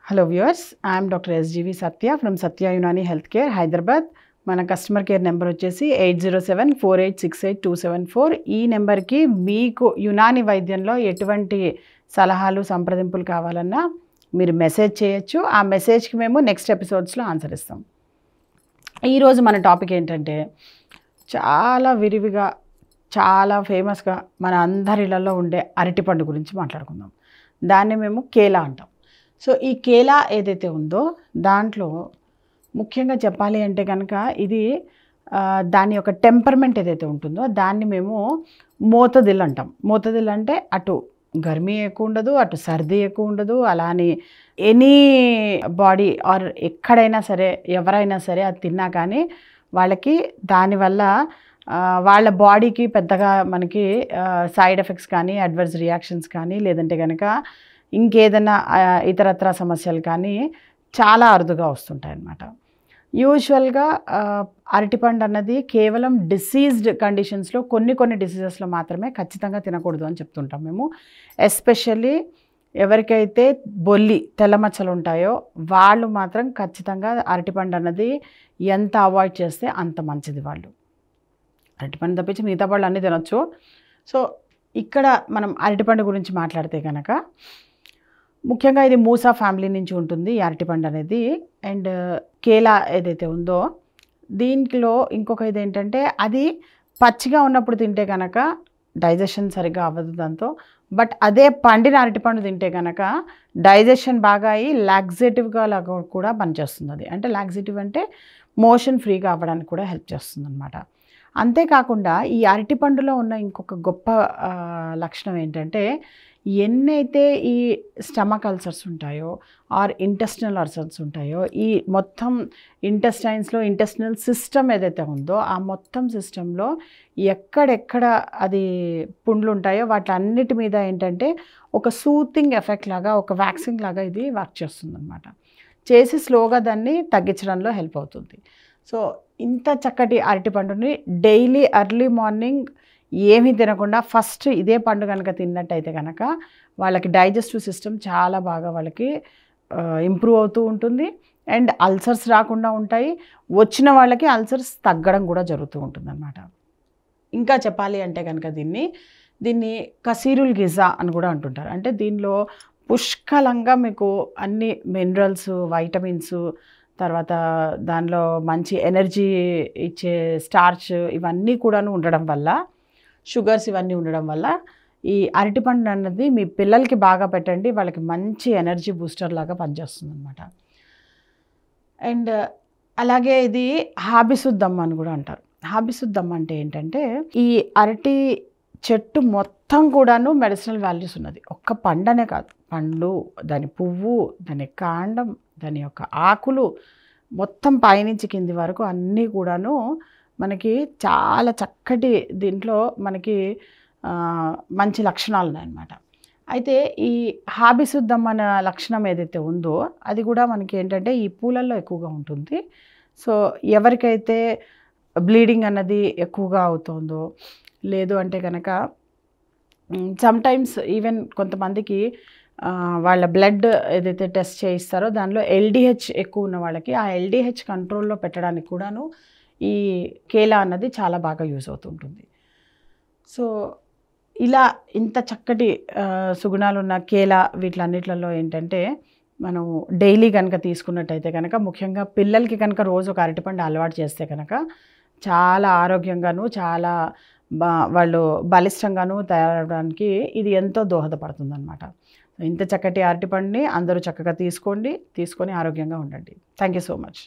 Hello viewers, I'm doctor SGV Satya from Satya Unani health care Hyderabad. మన customer care number వచ్చేసి 8074868274. ఈ నెంబర్కి మీకు యునాని వైద్యంలో ఎటువంటి సలహాలు సంప్రదింపులు కావాలన్నా మీరు మెసేజ్ చేయొచ్చు. ఆ మెసేజ్కి మేము నెక్స్ట్ ఎపిసోడ్స్లో ఆన్సర్ ఇస్తాం. ఈరోజు మన టాపిక్ ఏంటంటే చాలా విరివిగా చాలా ఫేమస్గా మన అందరిలలో ఉండే అరటిపండు గురించి మాట్లాడుకుందాం. దాన్ని మేము కేలా అంటాం. సో ఈ కేలా ఏదైతే ఉందో దాంట్లో ముఖ్యంగా చెప్పాలి అంటే కనుక ఇది దాని యొక్క టెంపర్మెంట్ ఏదైతే ఉంటుందో దాన్ని మేము మోతదిల్ అంటాం. మోతదిల్ అంటే అటు గర్మీ ఎక్కువ ఉండదు, అటు సర్ది ఎక్కువ ఉండదు. అలానే ఎనీ బాడీ ఆర్ ఎక్కడైనా సరే ఎవరైనా సరే అది తిన్నా కానీ వాళ్ళకి దానివల్ల వాళ్ళ బాడీకి పెద్దగా మనకి సైడ్ ఎఫెక్ట్స్ కానీ అడ్వర్స్ రియాక్షన్స్ కానీ లేదంటే కనుక ఇంకేదైనా ఇతరత్ర సమస్యలు కానీ చాలా అరుదుగా వస్తుంటాయి అన్నమాట. యూజువల్గా అరటిపండు అన్నది కేవలం డిసీజ్డ్ కండిషన్స్లో కొన్ని డిసీజెస్లో మాత్రమే ఖచ్చితంగా తినకూడదు అని చెప్తుంటాం మేము. ఎస్పెషల్లీ ఎవరికైతే తెల్లమచ్చలు ఉంటాయో వాళ్ళు మాత్రం ఖచ్చితంగా అరటిపండు అన్నది ఎంత అవాయిడ్ చేస్తే అంత మంచిది. వాళ్ళు అరటిపండు తప్పించి మిగతా పళ్ళు అన్నీ తినొచ్చు. సో ఇక్కడ మనం అరటిపండు గురించి మాట్లాడితే కనుక ముఖ్యంగా ఇది మూసా ఫ్యామిలీ నుంచి ఉంటుంది ఈ అరటిపండు అనేది. అండ్ కేలా ఏదైతే ఉందో దీంట్లో ఇంకొక ఇది ఏంటంటే అది పచ్చిగా ఉన్నప్పుడు తింటే కనుక డైజెషన్ సరిగ్గా అవ్వదు దాంతో. బట్ అదే పండిన అరటిపండు తింటే కనుక డైజెషన్ బాగా అయ్యి లాక్సేటివ్గా లాగా కూడా పనిచేస్తుంది. అది అంటే లాక్సేటివ్ అంటే మోషన్ ఫ్రీగా అవ్వడానికి కూడా హెల్ప్ చేస్తుంది అనమాట. అంతేకాకుండా ఈ అరటిపండులో ఉన్న ఇంకొక గొప్ప లక్షణం ఏంటంటే ఎన్నైతే ఈ స్టమక్ అల్సర్స్ ఉంటాయో ఆర్ ఇంటెస్టినల్ అల్సర్స్ ఉంటాయో ఈ మొత్తం ఇంటెస్టినల్ సిస్టమ్ ఏదైతే ఉందో ఆ మొత్తం సిస్టంలో ఎక్కడెక్కడ అది పుండ్లు ఉంటాయో వాటన్నిటి మీద ఏంటంటే ఒక సూతింగ్ ఎఫెక్ట్ లాగా ఒక వ్యాక్సింగ్ లాగా ఇది వర్క్ చేస్తుంది అనమాట. చేసి స్లోగా దాన్ని తగ్గించడంలో హెల్ప్ అవుతుంది. సో ఇంత చక్కటి అరటిపండుని డైలీ ఎర్లీ మార్నింగ్ ఏమీ తినకుండా ఫస్ట్ ఇదే పండు కనుక తిన్నట్టయితే కనుక వాళ్ళకి డైజెస్టివ్ సిస్టమ్ చాలా బాగా వాళ్ళకి ఇంప్రూవ్ అవుతూ ఉంటుంది. అండ్ అల్సర్స్ రాకుండా ఉంటాయి. వచ్చిన వాళ్ళకి అల్సర్స్ తగ్గడం కూడా జరుగుతూ ఉంటుంది అన్నమాట. ఇంకా చెప్పాలి అంటే కనుక దీన్ని కసీరుల్ గిజా అని కూడా అంటుంటారు. అంటే దీనిలో పుష్కలంగా మీకు అన్ని మినరల్స్, వైటమిన్స్, తర్వాత దానిలో మంచి ఎనర్జీ ఇచ్చే స్టార్చ్ ఇవన్నీ కూడాను ఉండడం వల్ల, షుగర్స్ ఇవన్నీ ఉండడం వల్ల ఈ అరటిపండు అన్నది మీ పిల్లలకి బాగా పెట్టండి. వాళ్ళకి మంచి ఎనర్జీ బూస్టర్ లాగా పనిచేస్తుంది అనమాట. అండ్ అలాగే ఇది హాబిసుద్దమ్మ అని కూడా అంటారు. హాబిసుద్దమ్మ అంటే ఏంటంటే ఈ అరటి చెట్టు మొత్తం కూడాను మెడిసినల్ వాల్యూస్ ఉన్నది. ఒక్క పండనే కాదు, పండ్లు, దాని పువ్వు, దాని కాండం, దాని యొక్క ఆకులు మొత్తం పైనుంచి కింది వరకు అన్నీ కూడాను మనకి చాలా చక్కటి దీంట్లో మనకి మంచి లక్షణాలు ఉన్నాయన్నమాట. అయితే ఈ హాబిసుద్దం అనే లక్షణం ఏదైతే ఉందో అది కూడా మనకి ఏంటంటే ఈ పూలల్లో ఎక్కువగా ఉంటుంది. సో ఎవరికైతే బ్లీడింగ్ అన్నది ఎక్కువగా అవుతుందో లేదు అంటే కనుక సమ్టైమ్స్ ఈవెన్ కొంతమందికి వాళ్ళ బ్లడ్ ఏదైతే టెస్ట్ చేయిస్తారో దానిలో ఎల్డిహెచ్ ఎక్కువ ఉన్న వాళ్ళకి ఆ ఎల్డిహెచ్ కంట్రోల్లో పెట్టడానికి కూడాను ఈ కేలా అన్నది చాలా బాగా యూజ్ అవుతుంటుంది. సో ఇలా ఇంత చక్కటి సుగుణాలు ఉన్న కేలా వీటిలన్నిట్లలో ఏంటంటే మనం డైలీ కనుక తీసుకున్నట్టయితే కనుక ముఖ్యంగా పిల్లలకి కనుక రోజు ఒక అరటిపండు అలవాటు చేస్తే కనుక చాలా ఆరోగ్యంగాను చాలా వాళ్ళు బలిష్టంగాను తయారవడానికి ఇది ఎంతో దోహదపడుతుంది అనమాట. ఇంత చక్కటి అరటిపండుని అందరూ చక్కగా తీసుకొని ఆరోగ్యంగా ఉండండి. Thank you so much.